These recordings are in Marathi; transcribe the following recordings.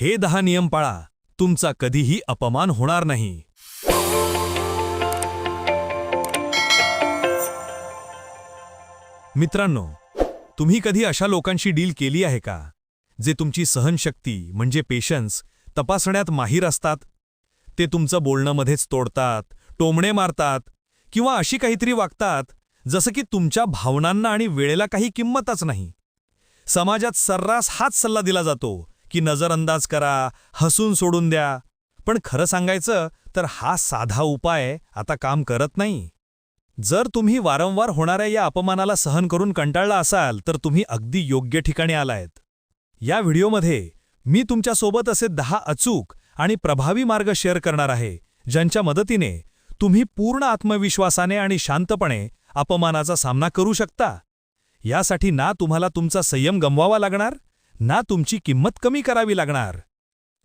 हे 10 नियम पाळा, तुमचा कधीही अपमान होणार नाही. मित्रांनो, तुम्ही कधी अशा लोकांशी डील केली आहे का, जे तुमची सहनशक्ती म्हणजे पेशन्स तपासण्यात माहीर असतात? ते तुमचं बोलणं मध्येच तोडतात, टोमणे मारतात किंवा अशी काहीतरी वागतात जसं की तुमच्या भावनांना आणि वेळेला काही किंमतच नाही. समाजात सर्रास हाच सल्ला दिला जातो की नजरअंदाज करा, हसून सोडून द्या. पण खरं सांगायचं तर हा साधा उपाय आता काम करत नाही. जर तुम्ही वारंवार होणाऱ्या या अपमानाला सहन करून कंटाळला असाल तर तुम्ही अगदी योग्य ठिकाणी आलायत. या व्हिडिओमध्ये मी तुमच्यासोबत असे 10 अचूक आणि प्रभावी मार्ग शेअर करणार आहे, ज्यांच्या मदतीने तुम्ही पूर्ण आत्मविश्वासाने आणि शांतपणे अपमानाचा सामना करू शकता. यासाठी ना तुम्हाला तुमचा संयम गमवावा लागणार, ना तुमची किंमत कमी करावी लागणार.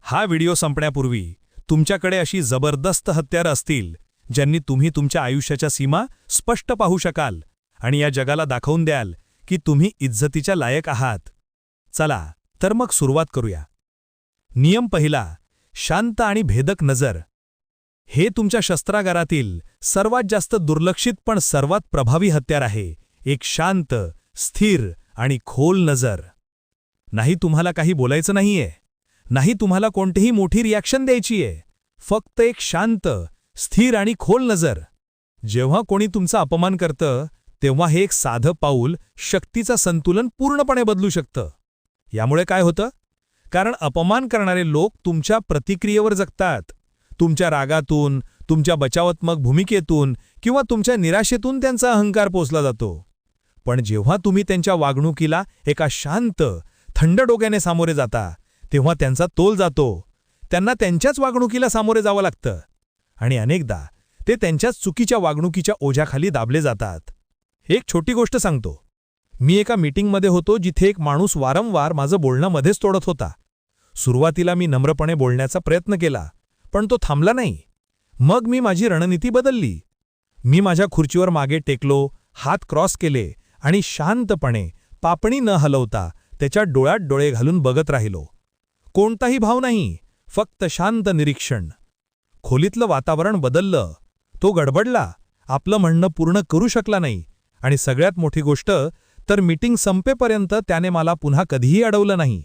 हा व्हिडिओ संपण्यापूर्वी तुमच्याकडे अशी जबरदस्त हत्यारं असतील ज्यांनी तुम्ही तुमच्या आयुष्याच्या सीमा स्पष्ट पाहू शकाल आणि या जगाला दाखवून द्याल की तुम्ही इज्जतीच्या लायक आहात. चला तर मग सुरुवात करूया. नियम पहिला, शांत आणि भेदक नजर. हे तुमच्या शस्त्रागारातील सर्वात जास्त दुर्लक्षित पण सर्वात प्रभावी हत्यार आहे. एक शांत, स्थिर आणि खोल नजर. नाही तुम्हाला काही बोलायचं नाहीये, नाही तुम्हाला कोणतीही मोठी रिॲक्शन द्यायचीये, फक्त एक शांत, स्थिर आणि खोल नजर. जेव्हा कोणी तुमचा अपमान करतं तेव्हा हे एक साधं पाऊल शक्तीचं संतुलन पूर्णपणे बदलू शकतं. यामुळे काय होतं? कारण अपमान करणारे लोक तुमच्या प्रतिक्रियेवर जगतात. तुमच्या रागातून, तुमच्या बचावात्मक भूमिकेतून किंवा तुमच्या निराशेतून त्यांचा अहंकार पोचला जातो. पण जेव्हा तुम्ही त्यांच्या वागणुकीला एका शांत, थंड डोक्याने सामोरे जाता तेव्हा त्यांचा तोल जातो. त्यांना त्यांच्याच वागणुकीला सामोरे जावं लागतं आणि अनेकदा ते त्यांच्याच चुकीच्या वागणुकीच्या ओझ्याखाली दाबले जातात. एक छोटी गोष्ट सांगतो. मी एका मीटिंगमध्ये होतो जिथे एक माणूस वारंवार माझं बोलणं मध्येच तोडत होता. सुरुवातीला मी नम्रपणे बोलण्याचा प्रयत्न केला, पण तो थांबला नाही. मग मी माझी रणनीती बदलली. मी माझ्या खुर्चीवर मागे टेकलो, हात क्रॉस केले आणि शांतपणे, पापणी न हलवता त्याच्या डोळ्यात डोळे घालून बघत राहिलो. कोणताही भाव नाही, फक्त शांत निरीक्षण. खोलीतलं वातावरण बदललं. तो गडबडला, आपलं म्हणणं पूर्ण करू शकला नाही आणि सगळ्यात मोठी गोष्ट तर मीटिंग संपेपर्यंत त्याने मला पुन्हा कधीही अडवलं नाही.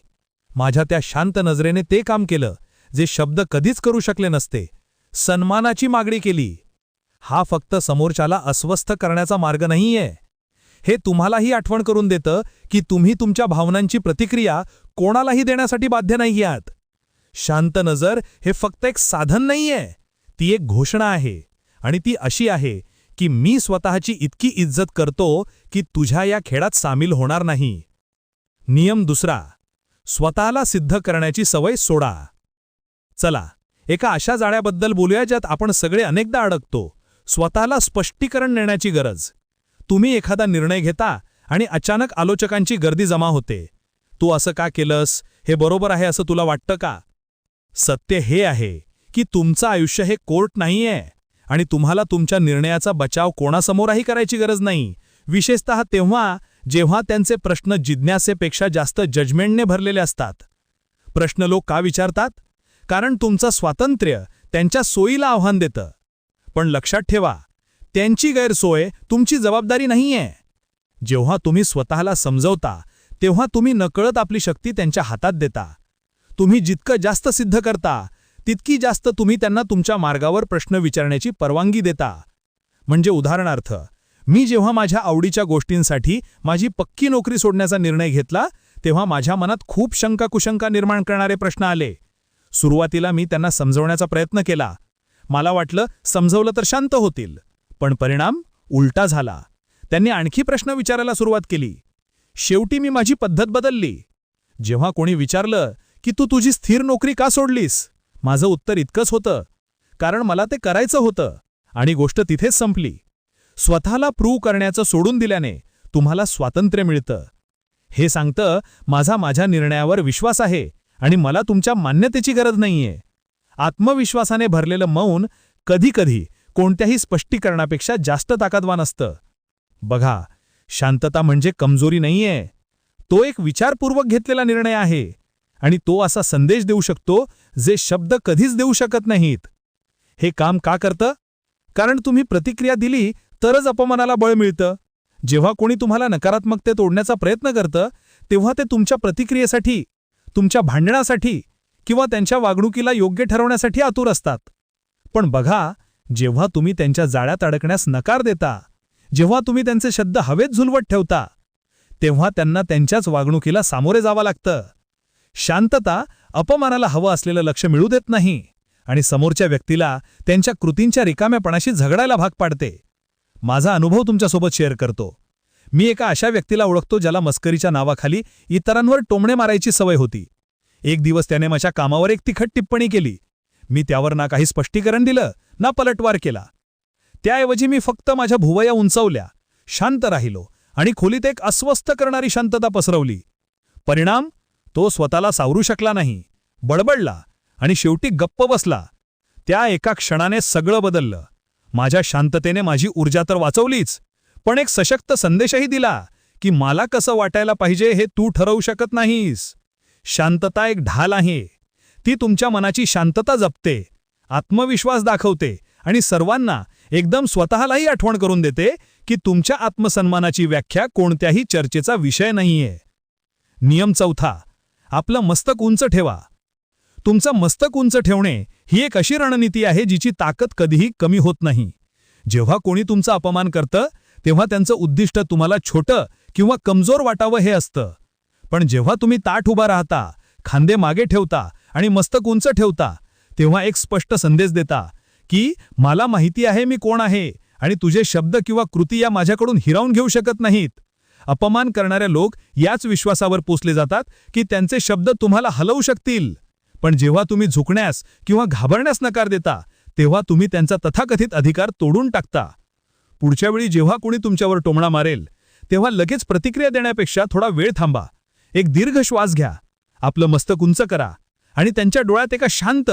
माझ्या त्या शांत नजरेने ते काम केलं जे शब्द कधीच करू शकले नसते. सन्मानाची मागणी केली. हा फक्त समोरच्याला अस्वस्थ करण्याचा मार्ग नाहीये. हे तुम्हालाही आठवण करून देतं की तुम्ही तुमच्या भावनांची प्रतिक्रिया कोणालाही देण्यासाठी बाध्य नाही आहात. शांत नजर हे फक्त एक साधन नाहीये, ती एक घोषणा आहे. आणि ती अशी आहे की मी स्वतःची इतकी इज्जत करतो की तुझ्या या खेळात सामील होणार नाही. नियम दुसरा, स्वतःला सिद्ध करण्याची सवय सोडा. चला एका अशा जाळ्याबद्दल बोलूया ज्यात आपण सगळे अनेकदा अडकतो. स्वतःला स्पष्टीकरण देण्याची गरज. तुम्ही एखादा निर्णय घेता आणि अचानक आलोचकांची गर्दी जमा होते. तू असं का केलंस? हे बरोबर आहे असं तुला वाटतं का? सत्य हे आहे की तुमचं आयुष्य हे कोर्ट नाहीये आणि तुम्हाला तुमच्या निर्णयाचा बचाव कोणासमोरही करायची गरज नाही. विशेषतः तेव्हा जेव्हा त्यांचे प्रश्न जिज्ञासेपेक्षा जास्त जजमेंटने भरलेले असतात. प्रश्न लोक का विचारतात? कारण तुमचं स्वातंत्र्य त्यांच्या सोयीला आव्हान देतं. पण लक्षात ठेवा, त्यांची गैरसोय तुमची जबाबदारी नाहीये. जेव्हा तुम्ही स्वतःला समजवता तेव्हा तुम्ही नकळत आपली शक्ती त्यांच्या हातात देता. तुम्ही जितकं जास्त सिद्ध करता तितकी जास्त तुम्ही त्यांना तुमच्या मार्गावर प्रश्न विचारण्याची परवानगी देता. म्हणजे उदाहरणार्थ, मी जेव्हा माझ्या आवडीच्या गोष्टींसाठी माझी पक्की नोकरी सोडण्याचा निर्णय घेतला तेव्हा माझ्या मनात खूप शंका-कुशंका निर्माण करणारे प्रश्न आले. सुरुवातीला मी त्यांना समजवण्याचा प्रयत्न केला. मला वाटलं समजवलं तर शांत होतील, पण परिणाम उलटा झाला. त्यांनी आणखी प्रश्न विचारायला सुरुवात केली. शेवटी मी माझी पद्धत बदलली. जेव्हा कोणी विचारलं की तू तुझी स्थिर नोकरी का सोडलीस, माझं उत्तर इतकंच होतं, कारण मला ते करायचं होतं. आणि गोष्ट तिथेच संपली. स्वतःला प्रूव्ह करण्याचं सोडून दिल्याने तुम्हाला स्वातंत्र्य मिळतं. हे सांगतं माझ्या निर्णयावर विश्वास आहे आणि मला तुमच्या मान्यतेची गरज नाहीये. आत्मविश्वासाने भरलेलं मौन कधीकधी कोणत्याही स्पष्टीकरणापेक्षा जास्त ताकदवान असतं. बघा, शांतता म्हणजे कमजोरी नाहीये, तो एक विचारपूर्वक घेतलेला निर्णय आहे. आणि तो असा संदेश देऊ शकतो जे शब्द कधीच देऊ शकत नाहीत. हे काम का करतं? कारण तुम्ही प्रतिक्रिया दिली तरच अपमानाला बळ मिळतं. जेव्हा कोणी तुम्हाला नकारात्मकतेत ओढण्याचा प्रयत्न करतं तेव्हा ते तुमच्या प्रतिक्रियेसाठी, तुमच्या भांडणासाठी किंवा त्यांच्या वागणुकीला योग्य ठरवण्यासाठी आतुर असतात. पण बघा, जेव्हा तुम्ही त्यांच्या जाळ्यात अडकण्यास नकार देता, जेव्हा तुम्ही त्यांचे शब्द हवेत झुलवत ठेवता, तेव्हा त्यांना त्यांच्याच वागणुकीला सामोरे जावं लागतं. शांतता अपमानाला हवं असलेलं लक्ष मिळू देत नाही आणि समोरच्या व्यक्तीला त्यांच्या कृतींच्या रिकाम्यापणाशी झगडायला भाग पाडते. माझा अनुभव तुमच्यासोबत शेअर करतो. मी एका अशा व्यक्तीला ओळखतो ज्याला मस्करीच्या नावाखाली इतरांवर टोमणे मारायची सवय होती. एक दिवस त्याने माझ्या कामावर एक तिखट टिप्पणी केली. मी त्यावर ना काही स्पष्टीकरण दिलं ना पलटवार केला. त्याऐवजी मी फक्त माझ्या भुवया उंचावल्या, शांत राहिलो आणि खोलीत एक अस्वस्थ करणारी शांतता पसरवली. परिणाम, तो स्वतःला सावरू शकला नाही, बडबडला आणि शेवटी गप्प बसला. त्या एका क्षणाने सगळं बदललं. माझ्या शांततेने माझी ऊर्जा तर वाचवलीच, पण एक सशक्त संदेशही दिला की मला कसं वाटायला पाहिजे हे तू ठरवू शकत नाहीस. शांतता एक ढाल आहे. ती तुमच्या मनाची शांतता जपते, आत्मविश्वास दाखवते आणि सर्वांना, एकदम स्वतःलाही आठवण करून देते की तुमच्या आत्मसन्मानाची व्याख्या कोणत्याही चर्चेचा विषय नाहीये. नियम 4, आपलं मस्तक उंच ठेवा. तुमचं मस्तक उंच ठेवणे ही एक अशी रणनीती आहे जिची ताकद कधीही कमी होत नाही. जेव्हा कोणी तुमचा अपमान करतं तेव्हा त्यांचं उद्दिष्ट तुम्हाला छोटं किंवा कमजोर वाटावं हे असतं. पण जेव्हा तुम्ही ताठ उभा राहता, खांदे मागे ठेवता आणि मस्तक उंच ठेवता, तेव्हा एक स्पष्ट संदेश देता की मला माहिती आहे मी कोण आहे आणि तुझे शब्द किंवा कृती या माझ्याकडून हिरावून घेऊ शकत नाहीत. अपमान करणारे लोक याच विश्वासावर पोचले जातात की त्यांचे शब्द तुम्हाला हलवू शकतील. पण जेव्हा तुम्ही झुकण्यास किंवा घाबरण्यास नकार देता तेव्हा तुम्ही त्यांचा तथाकथित अधिकार तोडून टाकता. पुढच्या वेळी जेव्हा कोणी तुमच्यावर टोमणा मारेल तेव्हा लगेच प्रतिक्रिया देण्यापेक्षा थोडा वेळ थांबा. एक दीर्घ श्वास घ्या, आपलं मस्तक उंच करा आणि त्यांच्या डोळ्यात एका शांत,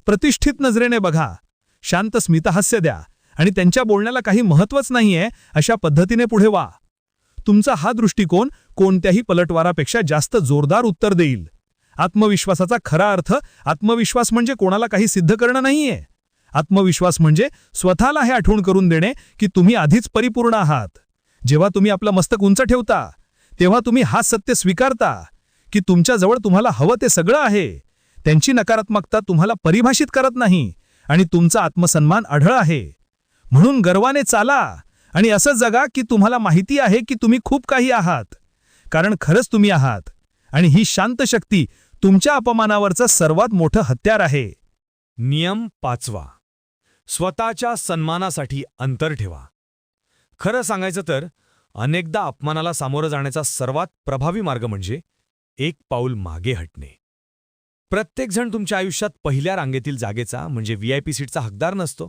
प्रतिष्ठित नजरेने बघा. शांत स्मितहास्य द्या आणि त्यांच्या बोलण्याला काही महत्त्वच नाहीये अशा पद्धतीने पुढे वा. तुमचा हा दृष्टिकोन कोणत्याही पलटवारापेक्षा जास्त जोरदार उत्तर देईल. आत्मविश्वासाचा खरा अर्थ, आत्मविश्वास म्हणजे कोणाला काही सिद्ध करणं नाहीये. आत्मविश्वास म्हणजे स्वतःला हे आठवण करून देणे की तुम्ही आधीच परिपूर्ण आहात. जेव्हा तुम्ही आपलं मस्तक उंच ठेवता तेव्हा तुम्ही हा सत्य स्वीकारता की तुमच्याजवळ तुम्हाला हवं ते सगळं आहे. त्यांची नकारात्मकता तुम्हाला परिभाषित करत नाही आणि तुमचा आत्मसन्मान अढळ आहे. म्हणून गर्वाने चाला आणि असं जगा की तुम्हाला माहिती आहे की तुम्ही खूप काही आहात, कारण खरंच तुम्ही आहात. आणि ही शांत शक्ती तुमच्या अपमानावरचं सर्वात मोठं हत्यार आहे. नियम 5, स्वतःच्या सन्मानासाठी अंतर ठेवा. खरं सांगायचं तर अनेकदा अपमानाला सामोरं जाण्याचा सर्वात प्रभावी मार्ग म्हणजे एक पाऊल मागे हटणे. प्रत्येकजण तुमच्या आयुष्यात पहिल्या रांगेतील जागेचा म्हणजे VIP सीटचा हकदार नसतो.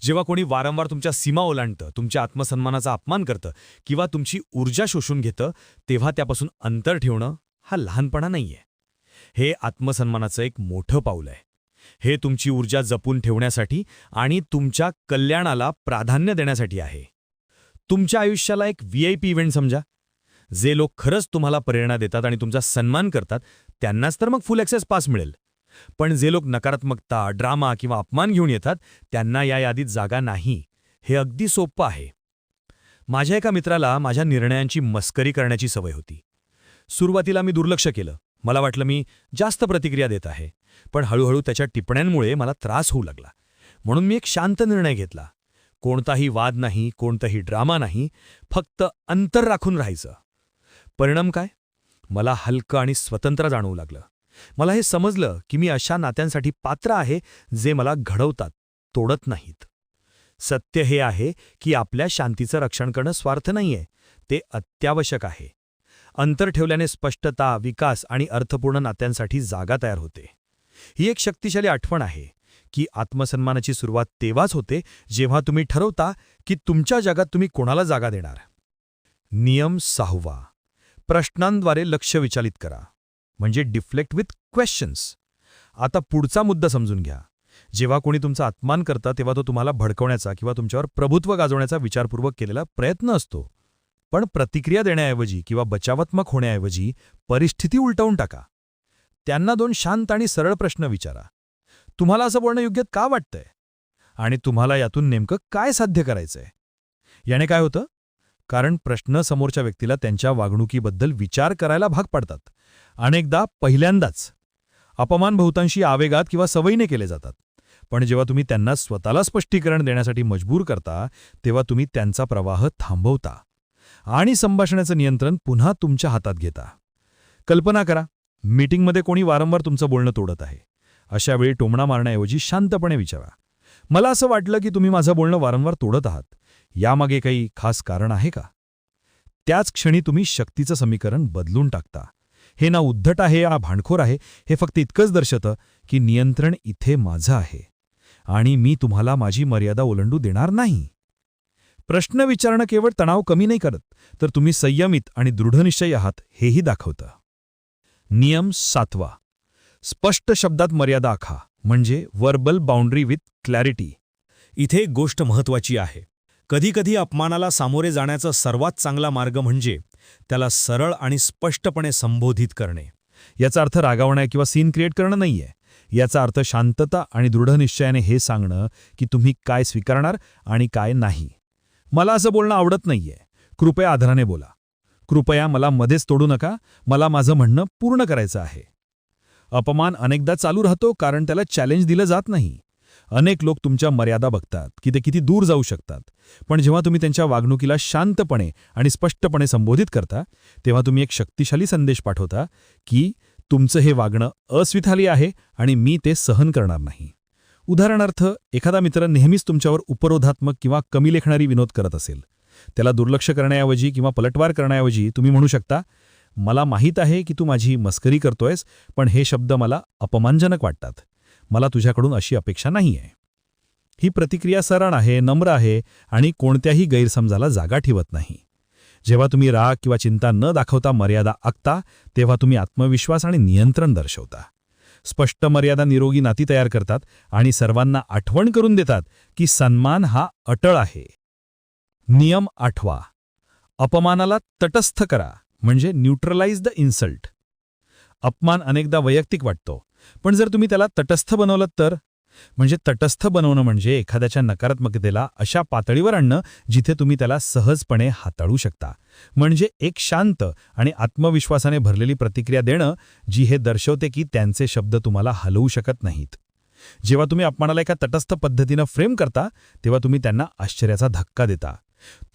जेव्हा कोणी वारंवार तुमच्या सीमा ओलांडतं, तुमच्या आत्मसन्मानाचा अपमान करतं किंवा तुमची ऊर्जा शोषून घेतं, तेव्हा त्यापासून अंतर ठेवणं हा लहानपणा नाहीये. हे आत्मसन्मानाचं एक मोठं पाऊल आहे. हे तुमची ऊर्जा जपून ठेवण्यासाठी आणि तुमच्या कल्याणाला प्राधान्य देण्यासाठी आहे. तुमच्या आयुष्याला एक VIP इव्हेंट समजा. जे लोक खरंच तुम्हाला प्रेरणा देतात आणि तुमचा सन्मान करतात त्यांनाच तर मग फुल ॲक्सेस पास मिळेल. पण जे लोक नकारात्मकता, ड्रामा किंवा अपमान घेऊन येतात त्यांना या यादीत जागा नाही. हे अगदी सोपं आहे. माझ्या एका मित्राला माझ्या निर्णयांची मस्करी करण्याची सवय होती. सुरुवातीला मी दुर्लक्ष केलं. मला वाटलं मी जास्त प्रतिक्रिया देत आहे. पण हळूहळू त्याच्या टिप्पण्यांमुळे मला त्रास होऊ लागला. म्हणून मी एक शांत निर्णय घेतला. कोणताही वाद नाही, कोणताही ड्रामा नाही, फक्त अंतर राखून राहायचं. परिणाम काय? मला हलकं आणि स्वतंत्र जाणवू लागलं. मला हे समजलं की मी अशा नात्यांसाठी पात्र आहे जे मला घडवतात, तोडत नाहीत. सत्य हे आहे की आपल्या शांतीचं रक्षण करणं स्वार्थ नाहीये, ते अत्यावश्यक आहे. अंतर ठेवल्याने स्पष्टता, विकास आणि अर्थपूर्ण नात्यांसाठी जागा तयार होते. ही एक शक्तिशाली आठवण आहे की आत्मसन्मानाची सुरुवात तेव्हाच होते जेव्हा तुम्ही ठरवता की तुमच्या जगात तुम्ही कोणाला जागा देणार. नियम 6, प्रश्नांद्वारे लक्ष विचलित करा, म्हणजे डिफ्लेक्ट विथ क्वेश्चन्स. आता पुढचा मुद्दा समजून घ्या. जेव्हा कोणी तुमचा अपमान करता तेव्हा तो तुम्हाला भडकवण्याचा किंवा तुमच्यावर प्रभुत्व गाजवण्याचा विचारपूर्वक केलेला प्रयत्न असतो. पण प्रतिक्रिया देण्याऐवजी किंवा बचावात्मक होण्याऐवजी परिस्थिती उलटवून टाका. त्यांना 2 शांत आणि सरळ प्रश्न विचारा. तुम्हाला असं बोलणं योग्य का वाटतंय? आणि तुम्हाला यातून नेमकं काय साध्य करायचंय? याने काय होतं? कारण प्रश्न समोरच्या व्यक्तीला त्यांच्या वागणुकीबद्दल विचार करायला भाग पाडतात. अनेकदा पहिल्यांदाच. अपमान बहुतांशी आवेगात किंवा सवयीने केले जातात. पण जेव्हा तुम्ही त्यांना स्वतःला स्पष्टीकरण देण्यासाठी मजबूर करता, तेव्हा तुम्ही त्यांचा प्रवाह थांबवता आणि संभाषणाचं नियंत्रण पुन्हा तुमच्या हातात घेता. कल्पना करा, मीटिंगमध्ये कोणी वारंवार तुमचं बोलणं तोडत आहे. अशा वेळी टोमणा मारण्याऐवजी शांतपणे विचारा, मला असं वाटलं की तुम्ही माझं बोलणं वारंवार तोडत आहात. यामागे काही खास कारण आहे का? त्याच क्षणी तुम्ही शक्तीचं समीकरण बदलून टाकता. हे ना उद्धट आहे या भांडखोर आहे, हे फक्त इतकंच दर्शवतं की नियंत्रण इथे माझं आहे आणि मी तुम्हाला माझी मर्यादा ओलांडू देणार नाही. प्रश्न विचारणं केवळ तणाव कमी नाही करत, तर तुम्ही संयमित आणि दृढनिश्चयी आहात हेही दाखवतं. नियम 7. स्पष्ट शब्दात मर्यादा आखा, म्हणजे वर्बल बाउंड्री विथ क्लॅरिटी. इथे एक गोष्ट महत्त्वाची आहे. कधीकधी अपमानाला सामोरे जाण्याचा सर्वात चांगला मार्ग म्हणजे त्याला सरळ आणि स्पष्टपणे संबोधित करणे. याचा अर्थ रागावणं किंवा सीन क्रिएट करणं नाहीये. याचा अर्थ शांतता आणि दृढनिश्चयाने हे सांगणं की तुम्ही काय स्वीकारणार आणि काय नाही. मला असं बोलणं आवडत नाहीये, कृपया आदराने बोला. कृपया मला मध्येच तोडू नका, मला माझं म्हणणं पूर्ण करायचं आहे. अपमान अनेकदा चालू राहतो कारण त्याला चॅलेंज दिलं जात नाही. अनेक लोक तुमच्या मर्यादा बघतात की ते किती दूर जाऊ शकतात, पण जेव्हा तुम्ही त्यांच्या वागणुकीला शांतपणे आणि स्पष्टपणे संबोधित करता, तेव्हा तुम्ही एक शक्तिशाली संदेश पाठवता की तुमचं हे वागणं अस्वीकार्य आहे आणि मी ते सहन करणार नाही. उदाहरणार्थ, एखादा मित्र नेहमीच तुमच्यावर उपरोधात्मक किंवा कमी लेखणारी विनोद करत असेल. त्याला दुर्लक्ष करण्याऐवजी किंवा पलटवार करण्याऐवजी तुम्ही म्हणू शकता, मला माहीत आहे की तू माझी मस्करी करतोयस, पण हे शब्द मला अपमानजनक वाटतात. मला तुझ्याकडून अशी अपेक्षा नाहीये. ही प्रतिक्रिया सरळ आहे, नम्र आहे आणि कोणत्याही गैरसमजाला जागा ठेवत नाही. जेव्हा तुम्ही राग किंवा चिंता न दाखवता मर्यादा आखता, तेव्हा तुम्ही आत्मविश्वास आणि नियंत्रण दर्शवता. स्पष्ट मर्यादा निरोगी नाती तयार करतात आणि सर्वांना आठवण करून देतात की सन्मान हा अटळ आहे. नियम 8. अपमानाला तटस्थ करा, म्हणजे न्यूट्रलाइज द इन्सल्ट. अपमान अनेकदा वैयक्तिक वाटतो, पण जर तुम्ही त्याला तटस्थ बनवलं तर, म्हणजे तटस्थ बनवणं म्हणजे एखाद्याच्या नकारात्मकतेला अशा पातळीवर आणणं जिथे तुम्ही त्याला सहजपणे हाताळू शकता. म्हणजे एक शांत आणि आत्मविश्वासाने भरलेली प्रतिक्रिया देणं, जी हे दर्शवते की त्यांचे शब्द तुम्हाला हलवू शकत नाहीत. जेव्हा तुम्ही अपमानाला एका तटस्थ पद्धतीनं फ्रेम करता, तेव्हा तुम्ही त्यांना आश्चर्याचा धक्का देता.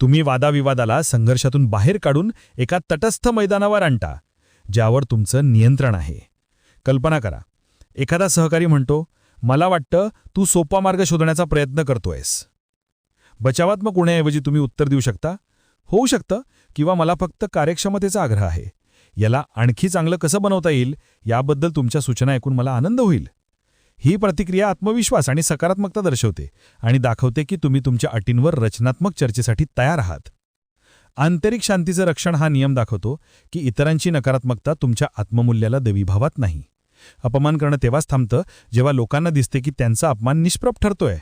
तुम्ही वादाविवादाला संघर्षातून बाहेर काढून एका तटस्थ मैदानावर आणता, ज्यावर तुमचं नियंत्रण आहे. कल्पना करा, एखादा सहकारी म्हणतो, मला वाटतं तू सोपा मार्ग शोधण्याचा प्रयत्न करतोयस. बचावात्मक होण्याऐवजी तुम्ही उत्तर देऊ शकता, होऊ शकतं, किंवा मला फक्त कार्यक्षमतेचा आग्रह आहे. याला आणखी चांगलं कसं बनवता येईल याबद्दल तुमच्या सूचना ऐकून मला आनंद होईल. ही प्रतिक्रिया आत्मविश्वास आणि सकारात्मकता दर्शवते आणि दाखवते की तुम्ही तुमच्या अटींवर रचनात्मक चर्चेसाठी तयार आहात. आंतरिक शांतीचं रक्षण हा नियम दाखवतो की इतरांची नकारात्मकता तुमच्या आत्ममूल्याला देवीभावात नाही. अपमान करणं तेव्हाच थांबतं जेव्हा लोकांना दिसते की त्यांचा अपमान निष्प्रभ ठरतोय.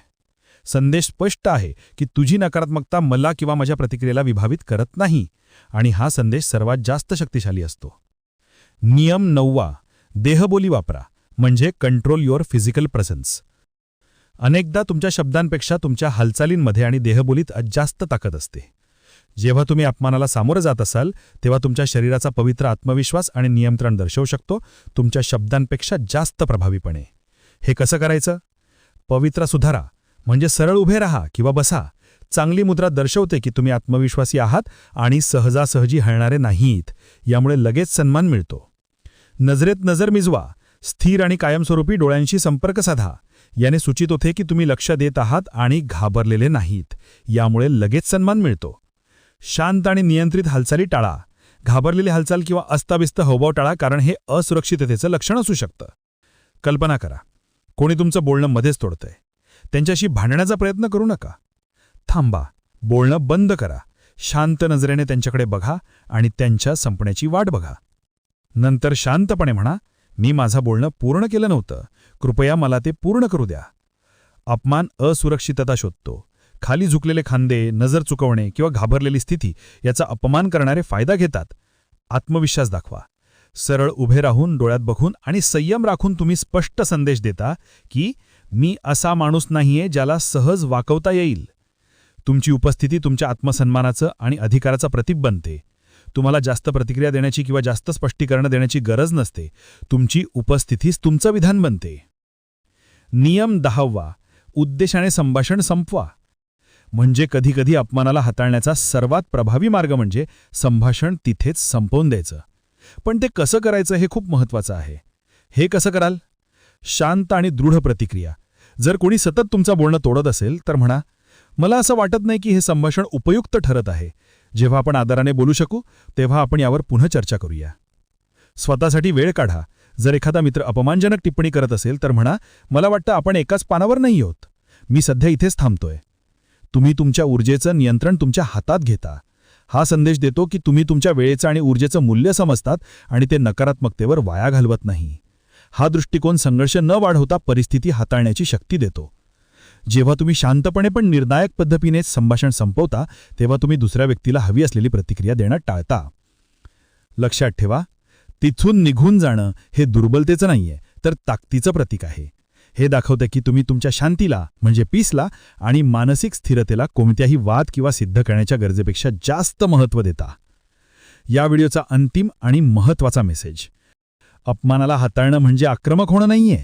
संदेश स्पष्ट आहे की तुझी नकारात्मकता मला किंवा माझ्या प्रतिक्रियेला विभावित करत नाही, आणि हा संदेश सर्वात जास्त शक्तिशाली असतो. नियम 9. देहबोली वापरा, म्हणजे कंट्रोल युअर फिजिकल प्रेझन्स. अनेकदा तुमच्या शब्दांपेक्षा तुमच्या हालचालींमध्ये आणि देहबोलीत जास्त ताकद असते. जेव्हा तुम्ही अपमानाला सामोरं जात असाल, तेव्हा तुमच्या शरीराचा पवित्र आत्मविश्वास आणि नियंत्रण दर्शवू शकतो तुमच्या शब्दांपेक्षा जास्त प्रभावीपणे. हे कसं करायचं? पवित्रा सुधारा, म्हणजे सरळ उभे राहा किंवा बसा. चांगली मुद्रा दर्शवते की तुम्ही आत्मविश्वासी आहात आणि सहजासहजी हलणारे नाहीत. यामुळे लगेच सन्मान मिळतो. नजरेत नजर मिजवा, स्थिर आणि कायमस्वरूपी डोळ्यांशी संपर्क साधा. याने सूचित होते की तुम्ही लक्ष देत आहात आणि घाबरलेले नाहीत. यामुळे लगेच सन्मान मिळतो. शांत आणि नियंत्रित हालचाली टाळा. घाबरलेली हालचाल किंवा अस्ताव्यस्त हावभाव टाळा, कारण हे असुरक्षिततेचं लक्षण असू शकतं. कल्पना करा, कोणी तुमचं बोलणं मध्येच तोडतंय. त्यांच्याशी भांडण्याचा प्रयत्न करू नका. थांबा, बोलणं बंद करा. शांत नजरेने त्यांच्याकडे बघा आणि त्यांच्या संपण्याची वाट बघा. नंतर शांतपणे म्हणा, मी माझं बोलणं पूर्ण केलं नव्हतं, कृपया मला ते पूर्ण करू द्या. अपमान असुरक्षितता शोधतो. खाली झुकलेले खांदे, नजर चुकवणे किंवा घाबरलेली स्थिती याचा अपमान करणारे फायदा घेतात. आत्मविश्वास दाखवा. सरळ उभे राहून डोळ्यात बघून आणि संयम राखून तुम्ही स्पष्ट संदेश देता की मी असा माणूस नाहीये ज्याला सहज वाकवता येईल. तुमची उपस्थिती तुमच्या आत्मसन्मानाचं आणि अधिकाराचं प्रतीक बनते. तुम्हाला जास्त प्रतिक्रिया देण्याची किंवा जास्त स्पष्टीकरण देण्याची गरज नसते. तुमची उपस्थितीच तुमचं विधान बनते. नियम 10वा, उद्देशाने संभाषण संपवा. म्हणजे कधीकधी अपमानाला हाताळण्याचा सर्वात प्रभावी मार्ग म्हणजे संभाषण तिथेच संपवून द्यायचं. पण ते कसं करायचं हे खूप महत्त्वाचं आहे. हे कसं कराल? शांत आणि दृढ प्रतिक्रिया. जर कोणी सतत तुमचं बोलणं तोडत असेल तर म्हणा, मला असं वाटत नाही की हे संभाषण उपयुक्त ठरत आहे. जेव्हा आपण आदराने बोलू शकू तेव्हा आपण यावर पुन्हा चर्चा करूया. स्वतःसाठी वेळ काढा. जर एखादा मित्र अपमानजनक टिप्पणी करत असेल तर म्हणा, मला वाटतं आपण एकाच पानावर नाही आहोत. मी सध्या इथेच थांबतोय. तुम्ही तुमच्या ऊर्जेचं नियंत्रण तुमच्या हातात घेता. हा संदेश देतो की तुम्ही तुमच्या वेळेचं आणि ऊर्जेचं मूल्य समजतात आणि ते नकारात्मकतेवर वाया घालवत नाही. हा दृष्टिकोन संघर्ष न वाढवता परिस्थिती हाताळण्याची शक्ती देतो. जेव्हा तुम्ही शांतपणे पण निर्णायक पद्धतीने संभाषण संपवता तेव्हा तुम्ही दुसऱ्या व्यक्तीला हवी असलेली प्रतिक्रिया देणं टाळता. लक्षात ठेवा, तिथून निघून जाणं हे दुर्बलतेचं नाहीये तर ताकदीचं प्रतीक आहे. हे दाखवतं की तुम्ही तुमच्या शांतीला म्हणजे पीसला आणि मानसिक स्थिरतेला कोणत्याही वाद किंवा सिद्ध करण्याच्या गरजेपेक्षा जास्त महत्त्व देता. या व्हिडिओचा अंतिम आणि महत्त्वाचा मेसेज: अपमानाला हाताळणं म्हणजे आक्रमक होणं नाहीये,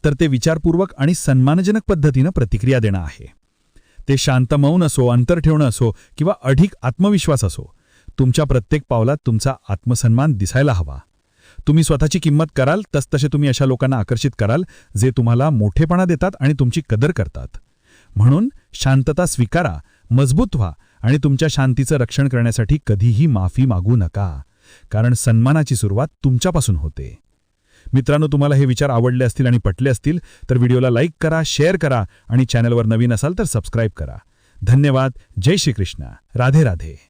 तर ते विचारपूर्वक आणि सन्मानजनक पद्धतीनं प्रतिक्रिया देणं आहे. ते शांत मौन असो, अंतर ठेवणं असो किंवा अधिक आत्मविश्वास असो, तुमच्या प्रत्येक पावलात तुमचा आत्मसन्मान दिसायला हवा. तुम्ही स्वतःची किंमत कराल तसतसे तुम्ही अशा लोकांना आकर्षित कराल जे तुम्हाला मोठेपणा देतात आणि तुमची कदर करतात. म्हणून शांतता स्वीकारा, मजबूत व्हा आणि तुमच्या शांतीचं रक्षण करण्यासाठी कधीही माफी मागू नका, कारण सन्मानाची सुरुवात तुमच्यापासून होते. मित्रांनो, तुम्हाला हे विचार आवडले असतील आणि पटले असतील तर व्हिडिओला लाईक करा, शेअर करा आणि चॅनलवर नवीन असाल तर सबस्क्राईब करा. धन्यवाद. जय श्री कृष्ण. राधे राधे.